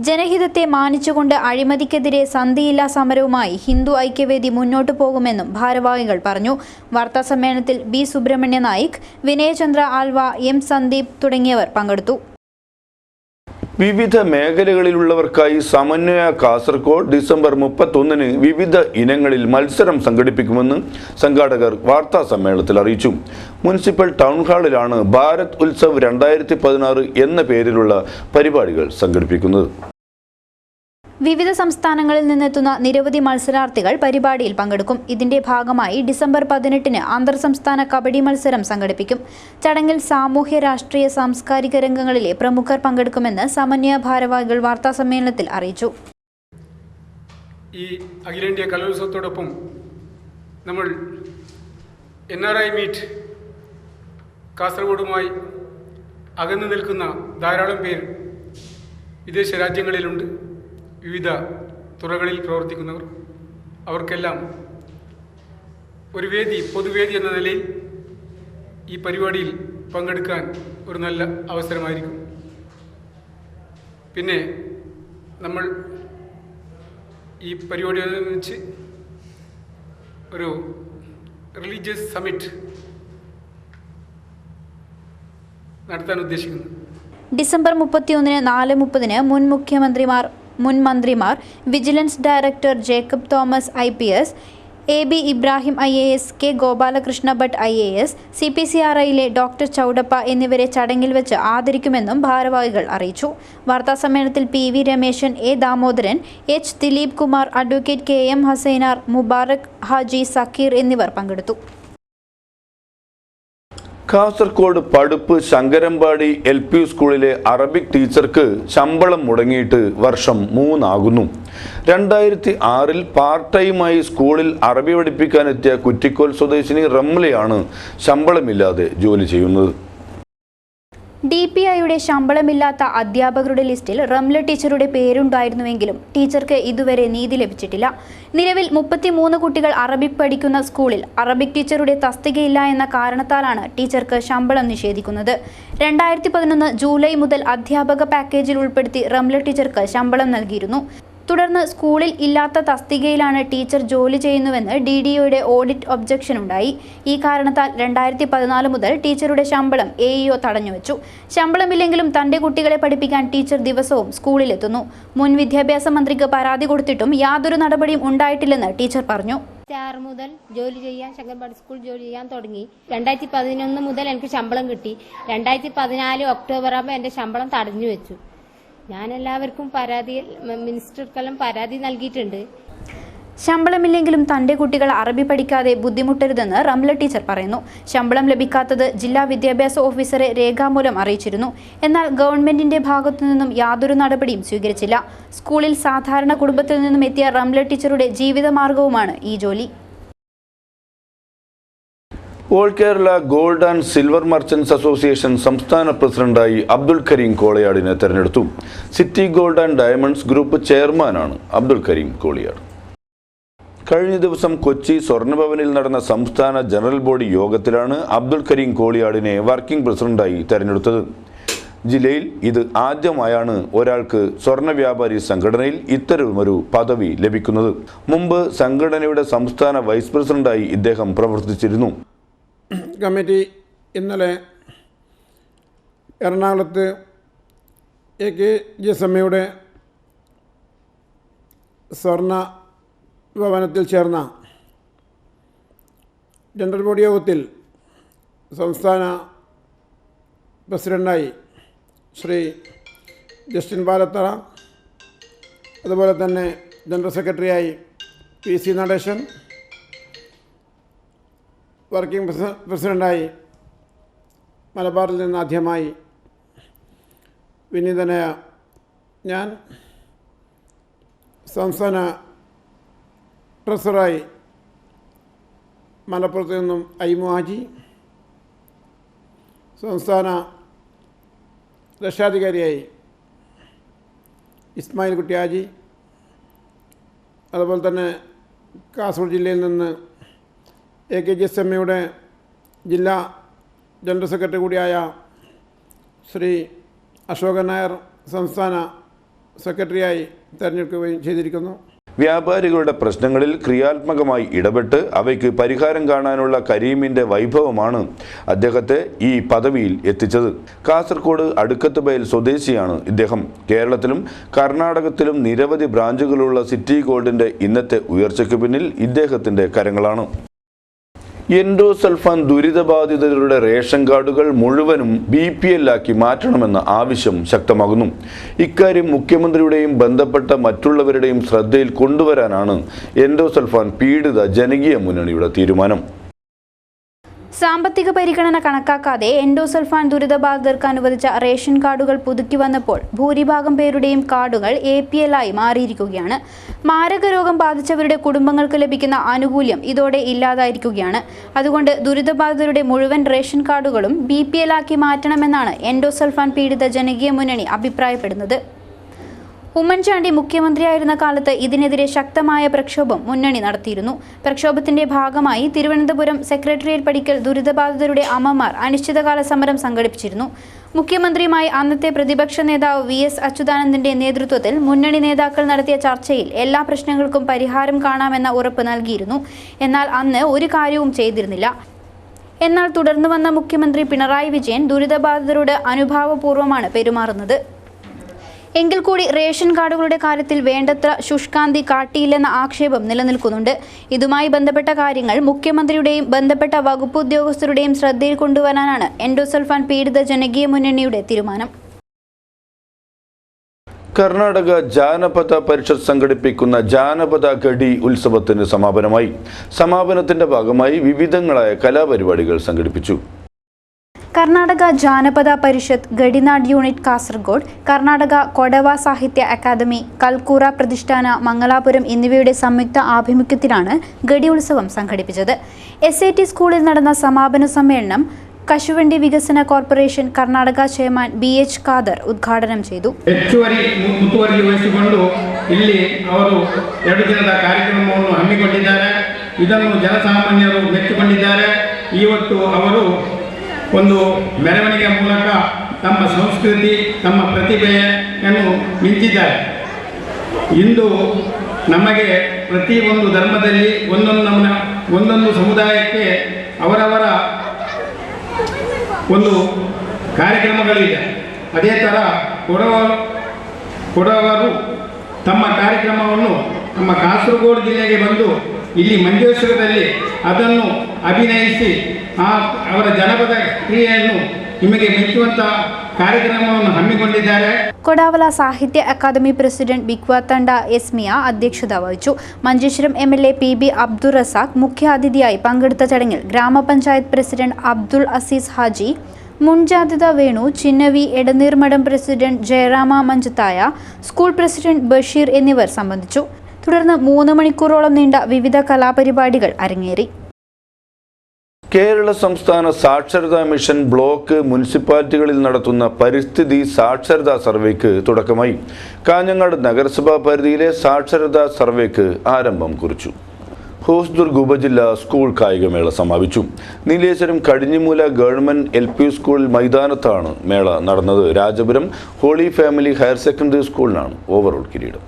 ജനഹിതത്തെ മാനിച്ചുകൊണ്ട് അഴിമതിക്കെതിരെ സന്ധിയില്ലാ സമരവുമായി ഹിന്ദു ഐക്യവേദി മുന്നോട്ടു പോകുമെന്നും ഭാരവാഹികൾ പറഞ്ഞു. വാർത്താസമ്മേളനത്തിൽ B. സുബ്രഹ്മണ്യ നായിക്, വിനയചന്ദ്ര ആൽവ, M. സന്ദീപ് തുടങ്ങിയവർ പങ്കെടുത്തു. വിവിധ മേഖലകളിലുള്ളവർക്കായി സമന്വയ കാസർഗോഡ് ഡിസംബർ 31 വിവിധ ഇനങ്ങളിൽ മത്സരം സംഘടിപ്പിക്കുമെന്ന് സംഘാടകർ വാർത്താ സമ്മേളനത്തിൽ അറിയിച്ചു. മുനിസിപ്പൽ ടൗൺ ഹാളിലാണ് ഭാരത് ഉത്സവ് 2016 എന്ന പേരിലുള്ള പരിപാടികൾ സംഘടിപ്പിക്കുന്നത്. വിവിധ സംസ്ഥാനങ്ങളിൽ നിന്നെത്തുന്ന നിരവധി മത്സരാർത്ഥികൾ പരിപാടിയിൽ പങ്കെടുക്കും. ഇതിന്റെ ഭാഗമായി ഡിസംബർ 18 അന്തർ സംസ്ഥാന കബഡി മത്സരം സംഘടിപ്പിക്കും. ചടങ്ങിൽ സാമൂഹ്യ, രാഷ്ട്രീയ, സാംസ്കാരിക രംഗങ്ങളിലെ പ്രമുഖർ പങ്കെടുക്കുമെന്ന് സമന്വയ ഭാരവാഹികൾ വാർത്താസമ്മേളനത്തിൽ അറിയിച്ചു. ഈ അഖിലേന്ത്യാ കലോത്സവത്തോടൊപ്പം നമ്മൾ NRI മീറ്റ് കാസർഗോഡുമായി അകന്നു നിൽക്കുന്ന ധാരാളം പേർ വിദേശ രാജ്യങ്ങളിലുണ്ട്. വിവിധ തുറകളിൽ പ്രവർത്തിക്കുന്നവർ, അവർക്കെല്ലാം ഒരു പൊതുവേദി എന്ന നിലയിൽ ഈ പരിപാടിയിൽ പങ്കെടുക്കാൻ ഒരു നല്ല അവസരമായിരിക്കും. പിന്നെ നമ്മൾ ഈ പരിപാടിയോടനുബന്ധിച്ച് ഒരു റിലീജിയസ് സമ്മിറ്റ് നടത്താൻ ഉദ്ദേശിക്കുന്നു. ഡിസംബർ 31 4:30 മുൻ മന്ത്രിമാർ, vigilance director Jacob Thomas IPS, AB Ibrahim IAS, K Gopalakrishna Bhat IAS, CPCRIയിലെ ഡോക്ടർ ചൗഡപ്പ എന്നിവരെ ചടങ്ങിൽ വെച്ച് ആദരിക്കുമെന്നും ഭാരവാഹികൾ അറിയിച്ചു. വാർത്താസമ്മേളനത്തിൽ PV Rameshan, A Damodaran, H Dileep Kumar, advocate KM Hasainar, Mubarak Haji, Zakir എന്നിവർ പങ്കെടുത്തു. കാസർഗോഡ് പടുപ്പ് ശങ്കരമ്പാടി LP സ്കൂളിലെ അറബിക് ടീച്ചർക്ക് ശമ്പളം മുടങ്ങിയിട്ട് വർഷം 3 ആകുന്നു. 2006 പാർട്ട് ടൈമായി സ്കൂളിൽ അറബി പഠിപ്പിക്കാനെത്തിയ കുറ്റിക്കോൽ സ്വദേശിനി റംലയാണ് ശമ്പളമില്ലാതെ ജോലി ചെയ്യുന്നത്. DPIയുടെ ശമ്പളമില്ലാത്ത അധ്യാപകരുടെ ലിസ്റ്റിൽ റംല ടീച്ചറുടെ പേരുണ്ടായിരുന്നുവെങ്കിലും ടീച്ചർക്ക് ഇതുവരെ നീതി ലഭിച്ചിട്ടില്ല. നിലവിൽ 33 കുട്ടികൾ അറബിക് പഠിക്കുന്ന സ്കൂളിൽ അറബിക് ടീച്ചറുടെ തസ്തികയില്ല എന്ന കാരണത്താലാണ് ടീച്ചർക്ക് ശമ്പളം നിഷേധിക്കുന്നത്. 2011 ജൂലൈ മുതൽ അധ്യാപക പാക്കേജിൽ ഉൾപ്പെടുത്തി റംല ടീച്ചർക്ക് ശമ്പളം നൽകിയിരുന്നു. തുടർന്ന് സ്കൂളിൽ ഇല്ലാത്ത തസ്തികയിലാണ് ടീച്ചർ ജോലി ചെയ്യുന്നുവെന്ന് DDOയുടെ ഓഡിറ്റ് ഒബ്ജക്ഷൻ ഉണ്ടായി. ഈ കാരണത്താൽ 2014 മുതൽ ടീച്ചറുടെ ശമ്പളം AEO തടഞ്ഞുവെച്ചു. ശമ്പളമില്ലെങ്കിലും തന്റെ കുട്ടികളെ പഠിപ്പിക്കാൻ ടീച്ചർ ദിവസവും സ്കൂളിലെത്തുന്നു. മുൻ വിദ്യാഭ്യാസ മന്ത്രിക്ക് പരാതി കൊടുത്തിട്ടും യാതൊരു നടപടിയും ഉണ്ടായിട്ടില്ലെന്ന് ടീച്ചർ പറഞ്ഞു. 2006 മുതൽ ജോലി ചെയ്യാൻ ശങ്കരമ്പാടി സ്കൂൾ ജോലി ചെയ്യാൻ തുടങ്ങി. 2011 മുതൽ എനിക്ക് ശമ്പളം കിട്ടി. 2014 ഒക്ടോബർ ആകുമ്പോൾ എൻ്റെ ശമ്പളം തടഞ്ഞു വെച്ചു. ഞാൻ എല്ലാവർക്കും മിനിസ്റ്റർക്കെല്ലാം പരാതി നൽകിയിട്ടുണ്ട്. ശമ്പളമില്ലെങ്കിലും തന്റെ കുട്ടികൾ അറബി പഠിക്കാതെ ബുദ്ധിമുട്ടരുതെന്ന് റംല ടീച്ചർ പറയുന്നു. ശമ്പളം ലഭിക്കാത്തത് ജില്ലാ വിദ്യാഭ്യാസ ഓഫീസറെ രേഖാമൂലം അറിയിച്ചിരുന്നു. എന്നാൽ ഗവൺമെന്റിന്റെ ഭാഗത്തുനിന്നും യാതൊരു നടപടിയും സ്വീകരിച്ചില്ല. സ്കൂളിൽ സാധാരണ കുടുംബത്തിൽ നിന്നും എത്തിയ റംല ടീച്ചറുടെ ജീവിതമാർഗവുമാണ് ഈ ജോലി. All Kerala gold and silver merchants association സംസ്ഥാന പ്രസിഡന്റായി അബ്ദുൽ കരീം കോളിയാടിനെ തെരഞ്ഞെടുത്തു. City gold and diamonds group ചെയർമാനാണ് അബ്ദുൽ കരീം കോളിയാട്. കഴിഞ്ഞ ദിവസം കൊച്ചി സ്വർണ്ണഭവനിൽ നടന്ന സംസ്ഥാന ജനറൽ ബോഡി യോഗത്തിലാണ് അബ്ദുൽ കരീം കോളിയാടിനെ വർക്കിംഗ് പ്രസിഡന്റായി തെരഞ്ഞെടുത്തത്. ജില്ലയിൽ ഇത് ആദ്യമായാണ് ഒരാൾക്ക് സ്വർണ്ണ വ്യാപാരി സംഘടനയിൽ ഇത്തരമൊരു പദവി ലഭിക്കുന്നത്. മുമ്പ് സംഘടനയുടെ സംസ്ഥാന വൈസ് പ്രസിഡന്റായി ഇദ്ദേഹം പ്രവർത്തിച്ചിരുന്നു. കമ്മിറ്റി ഇന്നലെ എറണാകുളത്ത് AKGSMയുടെ സ്വർണ്ണ ഭവനത്തിൽ ചേർന്ന ജനറൽ ബോഡി യോഗത്തിൽ സംസ്ഥാന പ്രസിഡൻ്റായി ശ്രീ ജസ്റ്റിൻ പാലത്തറ, അതുപോലെ തന്നെ ജനറൽ സെക്രട്ടറിയായി PC നടേശൻ, വർക്കിംഗ് പ്രസിഡൻ്റായി മലബാറിൽ നിന്ന് ആദ്യമായി വിനീതനായ ഞാൻ, സംസ്ഥാന ട്രഷററായി മലപ്പുറത്ത് നിന്നും ഐമുഹാജി, സംസ്ഥാന രക്ഷാധികാരിയായി ഇസ്മായിൽ കുട്ടിയാജി, അതുപോലെ തന്നെ കാസർഗോഡ് ജില്ലയിൽ നിന്ന് AKGSMയുടെ ജില്ലാ ജനറൽ സെക്രട്ടറി കൂടിയായ ശ്രീ അശോകൻ നായർ സംസ്ഥാന സെക്രട്ടറിയായി തെരഞ്ഞെടുക്കുകയും ചെയ്തിരിക്കുന്നു. വ്യാപാരികളുടെ പ്രശ്നങ്ങളിൽ ക്രിയാത്മകമായി ഇടപെട്ട് അവയ്ക്ക് പരിഹാരം കാണാനുള്ള കരീമിന്റെ വൈഭവമാണ് അദ്ദേഹത്തെ ഈ പദവിയിൽ എത്തിച്ചത്. കാസർഗോഡ് അടുക്കത്തുബയൽ സ്വദേശിയാണ് ഇദ്ദേഹം. കേരളത്തിലും കർണാടകത്തിലും നിരവധി ബ്രാഞ്ചുകളുള്ള സിറ്റി ഗോൾഡിന്റെ ഇന്നത്തെ ഉയർച്ചയ്ക്ക് പിന്നിൽ ഇദ്ദേഹത്തിന്റെ കരങ്ങളാണ്. എൻഡോസൾഫാൻ ദുരിതബാധിതരുടെ റേഷൻ കാർഡുകൾ മുഴുവനും BPL ആക്കി മാറ്റണമെന്ന ആവശ്യം ശക്തമാകുന്നു. ഇക്കാര്യം മുഖ്യമന്ത്രിയുടെയും ബന്ധപ്പെട്ട മറ്റുള്ളവരുടെയും ശ്രദ്ധയിൽ കൊണ്ടുവരാനാണ് എൻഡോസൾഫാൻ പീഡിത ജനകീയ മുന്നണിയുടെ തീരുമാനം. സാമ്പത്തിക പരിഗണന കണക്കാക്കാതെ എൻഡോസൾഫാൻ ദുരിതബാധിതർക്ക് അനുവദിച്ച റേഷൻ കാർഡുകൾ പുതുക്കി വന്നപ്പോൾ ഭൂരിഭാഗം പേരുടെയും കാർഡുകൾ APL ആയി മാറിയിരിക്കുകയാണ്. മാരക രോഗം ബാധിച്ചവരുടെ കുടുംബങ്ങൾക്ക് ലഭിക്കുന്ന ആനുകൂല്യം ഇതോടെ ഇല്ലാതായിരിക്കുകയാണ്. അതുകൊണ്ട് ദുരിതബാധിതരുടെ മുഴുവൻ റേഷൻ കാർഡുകളും BPL ആക്കി മാറ്റണമെന്നാണ് എൻഡോസൾഫാൻ പീഡിത ജനകീയ മുന്നണി അഭിപ്രായപ്പെടുന്നത്. ഉമ്മൻചാണ്ടി മുഖ്യമന്ത്രിയായിരുന്ന കാലത്ത് ഇതിനെതിരെ ശക്തമായ പ്രക്ഷോഭം മുന്നണി നടത്തിയിരുന്നു. പ്രക്ഷോഭത്തിന്റെ ഭാഗമായി തിരുവനന്തപുരം സെക്രട്ടേറിയറ്റ് പടിക്കൽ ദുരിതബാധിതരുടെ അമ്മമാർ അനിശ്ചിതകാല സമരം സംഘടിപ്പിച്ചിരുന്നു. മുഖ്യമന്ത്രിയുമായി അന്നത്തെ പ്രതിപക്ഷ നേതാവ് VS അച്യുതാനന്ദന്റെ നേതൃത്വത്തിൽ മുന്നണി നേതാക്കൾ നടത്തിയ ചർച്ചയിൽ എല്ലാ പ്രശ്നങ്ങൾക്കും പരിഹാരം കാണാമെന്ന ഉറപ്പ് നൽകിയിരുന്നു. എന്നാൽ അന്ന് ഒരു കാര്യവും ചെയ്തിരുന്നില്ല. എന്നാൽ തുടർന്നു വന്ന മുഖ്യമന്ത്രി പിണറായി വിജയൻ ദുരിതബാധിതരോട് അനുഭാവപൂർവ്വമാണ് പെരുമാറുന്നത്. എങ്കിൽ കൂടി റേഷൻ കാർഡുകളുടെ കാര്യത്തിൽ വേണ്ടത്ര ശുഷ്കാന്തി കാട്ടിയില്ലെന്ന ആക്ഷേപം നിലനിൽക്കുന്നുണ്ട്. ഇതുമായി ബന്ധപ്പെട്ട കാര്യങ്ങൾ മുഖ്യമന്ത്രിയുടെയും ബന്ധപ്പെട്ട വകുപ്പ് ഉദ്യോഗസ്ഥരുടെയും ശ്രദ്ധയിൽ കൊണ്ടുവരാനാണ് എൻഡോസൾഫാൻ പീഡിത ജനകീയ മുന്നണിയുടെ തീരുമാനം. കർണാടക ജാനപദ പരിഷത്ത് സംഘടിപ്പിക്കുന്ന ജാനപദ ഗഡി ഉത്സവത്തിന് സമാപനമായി. സമാപനത്തിന്റെ ഭാഗമായി വിവിധങ്ങളായ കലാപരിപാടികൾ സംഘടിപ്പിച്ചു. കർണാടക ജാനപദ പരിഷത്ത്, ഗഡിനാട് യൂണിറ്റ് കാസർഗോഡ്, കർണാടക കൊടവ സാഹിത്യ അക്കാദമി, കൽക്കൂറ പ്രതിഷ്ഠാന മംഗലാപുരം എന്നിവയുടെ സംയുക്ത ആഭിമുഖ്യത്തിലാണ് ഗഡി ഉത്സവം സംഘടിപ്പിച്ചത്. SAT സ്കൂളിൽ നടന്ന സമാപന സമ്മേളനം കശുവണ്ടി ವಿಕಸನ corporation Karnataka chairman BH Khader ಉದ್ಘಾಟನೆ ചെയ്തു. ಹೆಚ್ಚುವರಿ ಮುತುವರ್ಜಿ ವಹಿಸಿಕೊಂಡು ಇಲ್ಲಿ ಅವರು 2 ದಿನದ ಕಾರ್ಯಕ್ರಮವನ್ನು ಹಮ್ಮಿಕೊಂಡಿದ್ದಾರೆ. ಇದನ್ನು ಜನಸಾಮಾನ್ಯರು ಮೆಚ್ಚಿಕೊಂಡಿದ್ದಾರೆ. ಇವತ್ತು ಅವರು ಒಂದು ಮೆರವಣಿಗೆ ಮೂಲಕ ತಮ್ಮ ಸಂಸ್ಕೃತಿ, ತಮ್ಮ ಪ್ರತಿಭೆಯನ್ನು ಮಿಂಚಿದ್ದಾರೆ. ಇಂದು ನಮಗೆ ಪ್ರತಿಯೊಂದು ಧರ್ಮದಲ್ಲಿ ಒಂದೊಂದು ಸಮುದಾಯಕ್ಕೆ ಅವರವರ ಒಂದು ಕಾರ್ಯಕ್ರಮಗಳಿದೆ. ಅದೇ ಥರ ಕೊಡವರು ತಮ್ಮ ಕಾರ್ಯಕ್ರಮವನ್ನು ನಮ್ಮ ಕಾಸರಗೋಡು ಜಿಲ್ಲೆಗೆ ಬಂದು ಇಲ್ಲಿ ಮಂಜೇಶ್ವರದಲ್ಲಿ ಅದನ್ನು ಅಭಿನಯಿಸಿ ಅವರ ಜನಪದ ಕ್ರಿಯೆಯನ್ನು ನಿಮಗೆ ಮೆಚ್ಚುವಂಥ ಕಾರ್ಯಕ್ರಮವನ್ನು ಹಮ್ಮಿಕೊಂಡಿದ್ದಾರೆ. കൊടാവല സാഹിത്യ അക്കാദമി പ്രസിഡന്റ് ബിക്വാത്തണ്ട എസ്മിയ അധ്യക്ഷത വഹിച്ചു. മഞ്ചേശ്വരം MLA PB അബ്ദുൾ റസാഖ് മുഖ്യാതിഥിയായി പങ്കെടുത്ത ചടങ്ങിൽ ഗ്രാമപഞ്ചായത്ത് പ്രസിഡന്റ് അബ്ദുൾ അസീസ് ഹാജി, മുൻജാതിത വേണു, ചിന്നവി Edneermadam president Jayarama Manjathaya, school president Basheer എന്നിവർ സംബന്ധിച്ചു. തുടർന്ന് 3 മണിക്കൂറോളം നീണ്ട വിവിധ കലാപരിപാടികൾ അരങ്ങേറി. കേരള സംസ്ഥാന സാക്ഷരതാ മിഷൻ ബ്ലോക്ക് മുനിസിപ്പാലിറ്റികളിൽ നടത്തുന്ന പരിസ്ഥിതി സാക്ഷരതാ സർവേക്ക് തുടക്കമായി. കാഞ്ഞങ്ങാട് നഗരസഭാ പരിധിയിലെ സാക്ഷരതാ സർവേക്ക് ആരംഭം കുറിച്ചു. ഹോസ്ദുർഗ് ഉപജില്ലാ സ്കൂൾ കായികമേള സമാപിച്ചു. Nileshwaram Kadinjimoola government LP school മൈതാനത്താണ് മേള നടന്നത്. Rajapuram holy family higher secondary സ്കൂളിനാണ് ഓവറോൾ കിരീടം.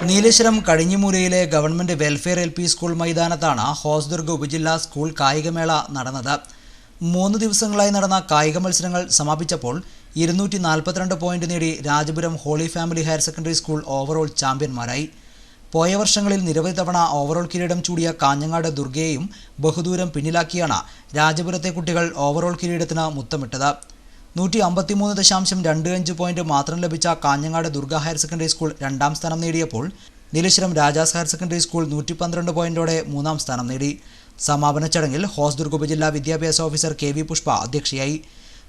നീലേശ്വരം കടിഞ്ഞിമൂലയിലെ ഗവൺമെൻറ് വെൽഫെയർ LP സ്കൂൾ മൈതാനത്താണ് ഹോസ്ദുർഗ് ഉപജില്ലാ സ്കൂൾ കായികമേള നടന്നത്. 3 ദിവസങ്ങളായി നടന്ന കായിക മത്സരങ്ങൾ സമാപിച്ചപ്പോൾ 242 പോയിന്റ് നേടി Rajapuram holy family higher secondary school overall ചാമ്പ്യന്മാരായി. പോയ വർഷങ്ങളിൽ നിരവധി തവണ ഓവറോൾ കിരീടം ചൂടിയ കാഞ്ഞങ്ങാട് ദുർഗയെയും ബഹുദൂരം പിന്നിലാക്കിയാണ് രാജപുരത്തെ കുട്ടികൾ ഓവറോൾ കിരീടത്തിന് മുത്തമിട്ടത്. 153.25 പോയിന്റ് മാത്രം ലഭിച്ച Kanhangad Durga higher secondary school 2ാം സ്ഥാനം നേടിയപ്പോൾ Nileshwaram Rajas higher secondary school 112 പോയിന്റോടെ 3ാം സ്ഥാനം നേടി. സമാപന ചടങ്ങിൽ ഹോസ്ദുർഗ് ഉപജില്ലാ വിദ്യാഭ്യാസ ഓഫീസർ KV പുഷ്പ അധ്യക്ഷയായി.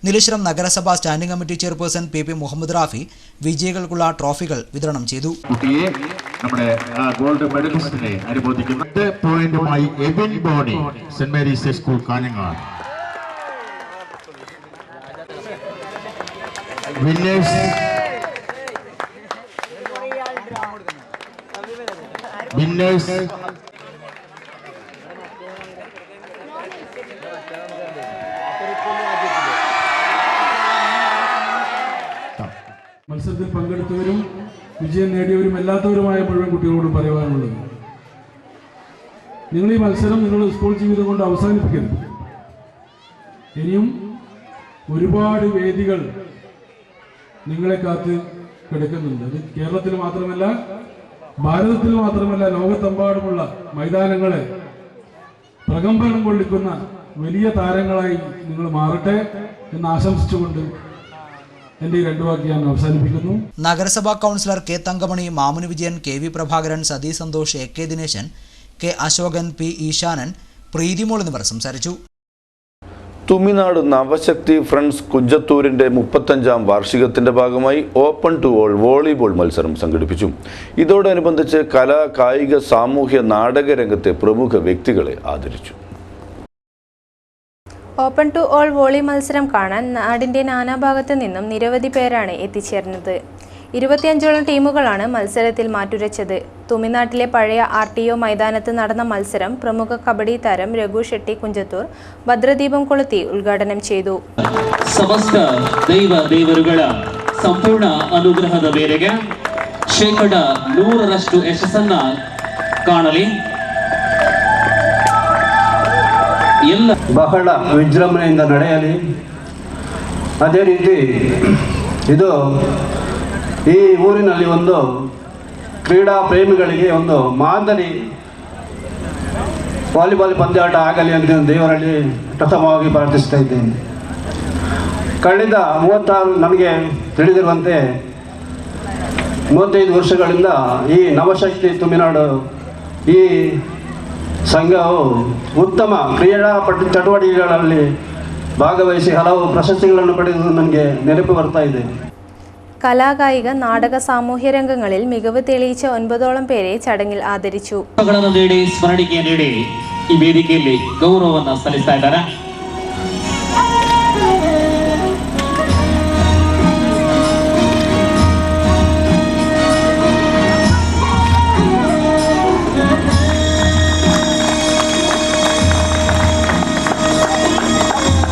നീലേശ്വരം നഗരസഭ standing committee chairperson PP Muhammad Rafi വിജയികൾക്കുള്ള ട്രോഫികൾ വിതരണം ചെയ്തു. നമ്മുടെ ഗോൾഡ് മെഡലിസ്റ്റിനെ അനുമോദിക്കുന്ന പോയിന്റുമായി Ebin Boni Saint Mary's school Kanhangad. Winners മത്സരത്തിൽ പങ്കെടുത്തവരും വിജയം നേടിയവരും അല്ലാത്തവരുമായ മുഴുവൻ കുട്ടികളോട് പറയുവാനുള്ളത്, നിങ്ങൾ ഈ മത്സരം നിങ്ങളുടെ സ്കൂൾ ജീവിതം കൊണ്ട് അവസാനിപ്പിക്കരുത്. ഇനിയും ഒരുപാട് വേദികൾ നിങ്ങളെ കാത്ത് കിടക്കുന്നുണ്ട്. അത് കേരളത്തിൽ മാത്രമല്ല, ഭാരതത്തിൽ മാത്രമല്ല, ലോകത്തെമ്പാടുമുള്ള മൈതാനങ്ങളെ പ്രകമ്പനം കൊള്ളിക്കുന്ന വലിയ താരങ്ങളായി നിങ്ങൾ മാറട്ടെ എന്ന് ആശംസിച്ചുകൊണ്ട് എൻ്റെ 2 വാക്ക് ഞാൻ അവസാനിപ്പിക്കുന്നു. നഗരസഭാ councillor K Thankamani, Mamuni Vijayan, KV Prabhakaran, Sathi Santhosh, AK Dineshan, K Ashokan, P Eeshanan, Preethimol എന്നിവർ സംസാരിച്ചു. തുമിനാട് നവശക്തി ഫ്രണ്ട്സ് കുഞ്ചത്തൂരിൻ്റെ 35ാം വാർഷികത്തിൻ്റെ ഭാഗമായി ഓപ്പൺ ടു ഓൾ വോളിബോൾ മത്സരം സംഘടിപ്പിച്ചു. ഇതോടനുബന്ധിച്ച് കലാ, കായിക, സാമൂഹ്യ, നാടക രംഗത്തെ പ്രമുഖ വ്യക്തികളെ ആദരിച്ചു. ഓപ്പൺ ടു ഓൾ വോളി മത്സരം കാണാൻ നാടിൻ്റെ നാനാഭാഗത്തു നിന്നും നിരവധി പേരാണ് എത്തിച്ചേർന്നത്. 25ഓളം ടീമുകളാണ് മത്സരത്തിൽ മാറ്റുരച്ചത്. തുമിനാട്ടിലെ പഴയ RTO മൈതാനത്ത് നടന്ന മത്സരം പ്രമുഖ കബഡി താരം രഘു ഷെട്ടി കുഞ്ചത്തൂർ ഭദ്രദീപം കൊളുത്തി ഉദ്ഘാടനം ചെയ്തു. ಸಮಸ್ತ ದೈವ ದೇವರುಗಳ ಸಂಪೂರ್ಣ ಅನುಗ್ರಹದ ಮೇರೆಗೆ 100% ಯಶಸ್ಸನ್ನ ಕಾಣಲಿ. ಎಲ್ಲ ಬಹಳ ವಿಜೃಂಭಣೆಯಿಂದ ನಡೆಯಲಿ. ಅದೇ ರೀತಿ ಇದು ಈ ಊರಿನಲ್ಲಿ ಒಂದು ಕ್ರೀಡಾ ಪ್ರೇಮಿಗಳಿಗೆ ಒಂದು ಮಾದರಿ ವಾಲಿಬಾಲ್ ಪಂದ್ಯಾಟ ಆಗಲಿ ಅಂತ ದೇವರಲ್ಲಿ ಪ್ರಥಮವಾಗಿ ಪ್ರಾರ್ಥಿಸ್ತಾ ಇದ್ದೇನೆ. ಕಳೆದ 36 ನನಗೆ ತಿಳಿದಿರುವಂತೆ 35 ವರ್ಷಗಳಿಂದ ಈ ನವಶಕ್ತಿ ತುಮಿನಾಡು ಈ ಸಂಘವು ಉತ್ತಮ ಕ್ರೀಡಾ ಚಟುವಟಿಕೆಗಳಲ್ಲಿ ಭಾಗವಹಿಸಿ ಹಲವು ಪ್ರಶಸ್ತಿಗಳನ್ನು ಪಡೆದು ನನಗೆ ನೆನಪು ಬರ್ತಾ ಇದೆ. കലാകായിക, നാടക, സാമൂഹ്യ രംഗങ്ങളിൽ മികവ് തെളിയിച്ച 9ഓളം പേരെ ചടങ്ങിൽ ആദരിച്ചു. ಸ್ಮರಣಿಕೆ ನೀಡಿ ಈ ವೇದಿಕೆಯಲ್ಲಿ ಗೌರವವನ್ನು ಸಲ್ಲಿಸ್ತಾ ಇದ್ದಾರೆ.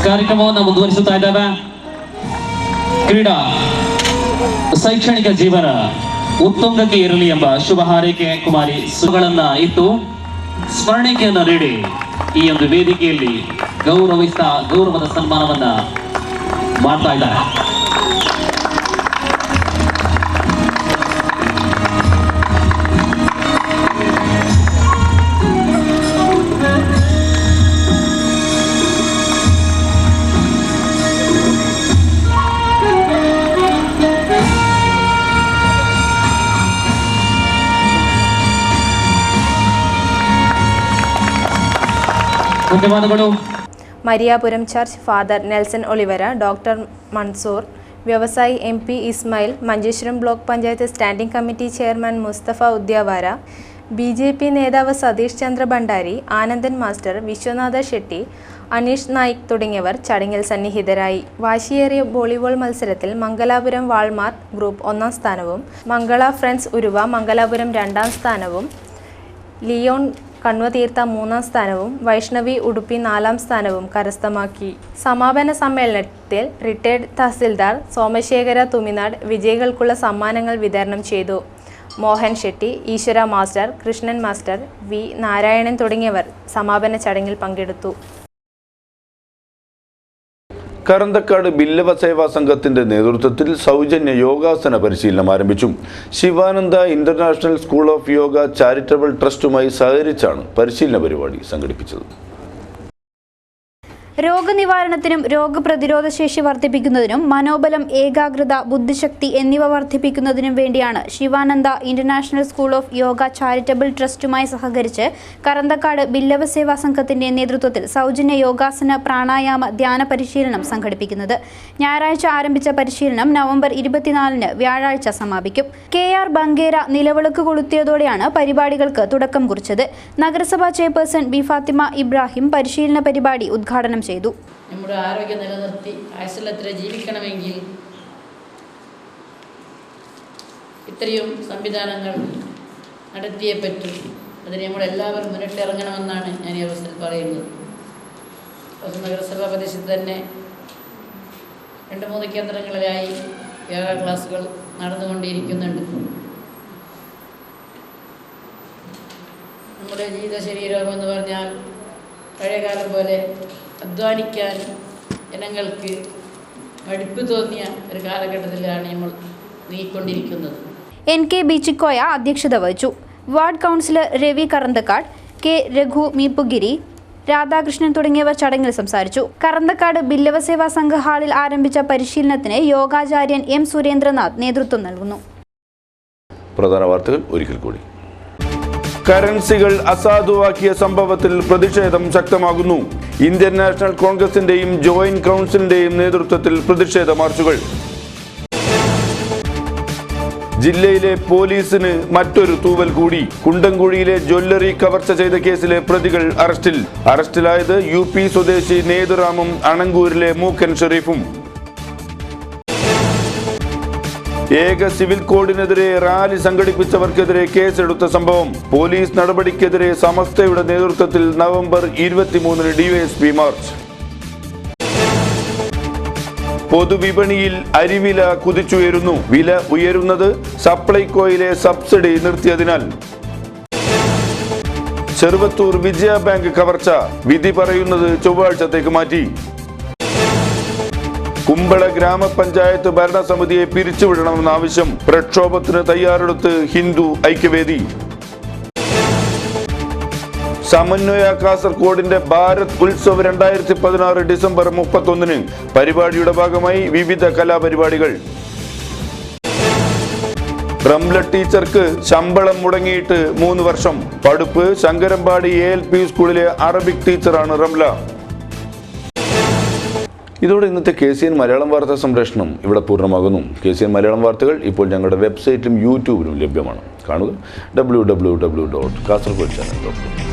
ಕಾರ್ಯಕ್ರಮವನ್ನು ಮುಂದುವರಿಸುತ್ತಾ ಇದ್ದಾವೆ. ಕ್ರೀಡಾ ಶೈಕ್ಷಣಿಕ ಜೀವನ ಉತ್ತುಂಗಕ್ಕೆ ಇರಲಿ ಎಂಬ ಶುಭ ಹಾರೈಕೆ ಕುಮಾರಿ ಸುಗಳನ್ನ ಇತ್ತು ಸ್ಮರಣಿಕೆಯನ್ನು ನೀಡಿ ಈ ಒಂದು ವೇದಿಕೆಯಲ್ಲಿ ಗೌರವದ ಸನ್ಮಾನವನ್ನ ಮಾಡ್ತಾ ಇದ್ದಾರೆ. Mariyapuram church father Nelson Olivera, doctor Mansoor, വ്യവസായി MP Ismail, Manjeshwaram block panchayat standing committee chairman Mustafa Udyavara, BJP നേതാവ് സതീഷ് ചന്ദ്ര ഭണ്ഡാരി, ആനന്ദൻ മാസ്റ്റർ, വിശ്വനാഥ ഷെട്ടി, അനീഷ് നായിക് തുടങ്ങിയവർ ചടങ്ങിൽ സന്നിഹിതരായി. വാശിയേറിയ വോളിബോൾ മത്സരത്തിൽ മംഗലാപുരം വാൾമാർട്ട് ഗ്രൂപ്പ് 1ാം സ്ഥാനവും, മംഗള ഫ്രണ്ട്സ് ഉരുവ മംഗലാപുരം 2ാം സ്ഥാനവും, ലിയോൺ കണ്വതീർത്ത 3ാം സ്ഥാനവും, വൈഷ്ണവി ഉടുപ്പി 4ാം സ്ഥാനവും കരസ്ഥമാക്കി. സമാപന സമ്മേളനത്തിൽ റിട്ടയർഡ് തഹസിൽദാർ സോമശേഖര തുമിനാട് വിജയികൾക്കുള്ള സമ്മാനങ്ങൾ വിതരണം ചെയ്തു. മോഹൻ ഷെട്ടി, ഈശ്വര master, Krishnan master, V Narayanan തുടങ്ങിയവർ സമാപന ചടങ്ങിൽ പങ്കെടുത്തു. കറന്തക്കാട് ബില്ലവ സേവാ സംഘത്തിന്റെ നേതൃത്വത്തിൽ സൗജന്യ യോഗാസന പരിശീലനം ആരംഭിച്ചു. Sivananda international school of yoga charitable ട്രസ്റ്റുമായി സഹകരിച്ചാണ് പരിശീലന പരിപാടി സംഘടിപ്പിച്ചത്. രോഗനിവാരണത്തിനും രോഗപ്രതിരോധ ശേഷി വർദ്ധിപ്പിക്കുന്നതിനും മനോബലം, ഏകാഗ്രത, ബുദ്ധിശക്തി എന്നിവ വർദ്ധിപ്പിക്കുന്നതിനും വേണ്ടിയാണ് Sivananda international school of yoga charitable ട്രസ്റ്റുമായി സഹകരിച്ച് കറന്തക്കാട് ബില്ലവ സേവാ സംഘത്തിന്റെ നേതൃത്വത്തിൽ സൗജന്യ യോഗാസന, പ്രാണായാമ, ധ്യാന പരിശീലനം സംഘടിപ്പിക്കുന്നത്. ഞായറാഴ്ച ആരംഭിച്ച പരിശീലനം നവംബർ 24-ന് വ്യാഴാഴ്ച സമാപിക്കും. KR ബംഗേര നിലവിളക്ക് കൊളുത്തിയതോടെയാണ് പരിപാടികൾക്ക് തുടക്കം കുറിച്ചത്. നഗരസഭാ ചെയർപേഴ്സൺ B ഫാത്തിമ ഇബ്രാഹിം പരിശീലന പരിപാടി ഉദ്ഘാടനം ചെയ്തു. നമ്മുടെ ആരോഗ്യം നിലനിർത്തി ആയുസ്സിലത്ര ജീവിക്കണമെങ്കിൽ ഇത്രയും സംവിധാനങ്ങൾ നടത്തിയേ പറ്റൂ. അതിന് നമ്മളെല്ലാവരും മുന്നിട്ടിറങ്ങണമെന്നാണ് ഞാൻ ഈ അവസരത്തിൽ പറയുന്നത്. നഗരസഭാ പ്രദേശത്ത് തന്നെ 2-3 കേന്ദ്രങ്ങളിലായി യോഗ ക്ലാസുകൾ നടന്നുകൊണ്ടിരിക്കുന്നുണ്ട്. നമ്മുടെ ജീവിതശൈലി രോഗം എന്ന് പറഞ്ഞാൽ പഴയകാലം പോലെ അധ്വാനിക്കാൻ ജനങ്ങൾക്ക് മടുപ്പ് തോന്നിയ ഒരു കാലഘട്ടത്തിലാണ് നമ്മൾ നീങ്ങിക്കൊണ്ടിരിക്കുന്നത്. NK ബീച്ചിക്കോയ അധ്യക്ഷത വഹിച്ചു. Ward councillor Ravi Karanthakkad, K Raghu Meeppugiri, Radhakrishnan തുടങ്ങിയവർ ചടങ്ങിൽ സംസാരിച്ചു. കറന്തക്കാട് ബില്ലവ സേവാ സംഘ ഹാളിൽ ആരംഭിച്ച പരിശീലനത്തിന് യോഗാചാര്യൻ M സുരേന്ദ്രനാഥ് നേതൃത്വം നൽകുന്നു. പ്രധാന വാർത്തകൾ ഒരിക്കൽ കൂടി. കറൻസികൾ അസാധുവാക്കിയ സംഭവത്തിൽ പ്രതിഷേധം ശക്തമാകുന്നു. ഇന്ത്യൻ നാഷണൽ കോൺഗ്രസിന്റെയും ജോയിന്റ് കൗൺസിലിന്റെയും നേതൃത്വത്തിൽ പ്രതിഷേധ മാർച്ചുകൾ. ജില്ലയിലെ പോലീസിന് മറ്റൊരു തൂവൽ കൂടി. കുണ്ടംകുഴിയിലെ ജ്വല്ലറി കവർച്ച ചെയ്ത കേസിലെ പ്രതികൾ അറസ്റ്റിൽ. അറസ്റ്റിലായത് UP സ്വദേശി നേതുറാമും അണങ്കൂരിലെ മൂക്കൻ ഷെരീഫും. ഏക സിവിൽ കോഡിനെതിരെ റാലി സംഘടിപ്പിച്ചവർക്കെതിരെ കേസെടുത്ത സംഭവം. പോലീസ് നടപടിക്കെതിരെ സമസ്തയുടെ നേതൃത്വത്തിൽ നവംബർ 23-ന് DYSP മാർച്ച്. പൊതുവിപണിയിൽ അരിവില കുതിച്ചുയരുന്നു. വില ഉയരുന്നത് സപ്ലൈകോയിലെ സബ്സിഡി നിർത്തിയതിനാൽ. ചെറുവത്തൂർ വിജയ ബാങ്ക് കവർച്ച വിധി പറയുന്നത് ചൊവ്വാഴ്ചത്തേക്ക് മാറ്റി. കുമ്പള ഗ്രാമപഞ്ചായത്ത് ഭരണസമിതിയെ പിരിച്ചുവിടണമെന്ന ആവശ്യം. പ്രക്ഷോഭത്തിന് തയ്യാറെടുത്ത് ഹിന്ദു ഐക്യവേദി. സമന്വയ കാസർഗോഡിന്റെ ഭാരത് ഉത്സവ് 2016 ഡിസംബർ 31-ന്. പരിപാടിയുടെ ഭാഗമായി വിവിധ കലാപരിപാടികൾ. റംല ടീച്ചർക്ക് ശമ്പളം മുടങ്ങിയിട്ട് 3 വർഷം. പടുപ്പ് ശങ്കരമ്പാടി ALP സ്കൂളിലെ അറബിക് ടീച്ചറാണ് റംല. ഇതോടെ ഇന്നത്തെ KCN മലയാളം വാർത്താ സംപ്രേഷണം ഇവിടെ പൂർണ്ണമാകുന്നു. KCN മലയാളം വാർത്തകൾ ഇപ്പോൾ ഞങ്ങളുടെ വെബ്സൈറ്റിലും യൂട്യൂബിലും ലഭ്യമാണ്. കാണുക www.kasergod channel.com.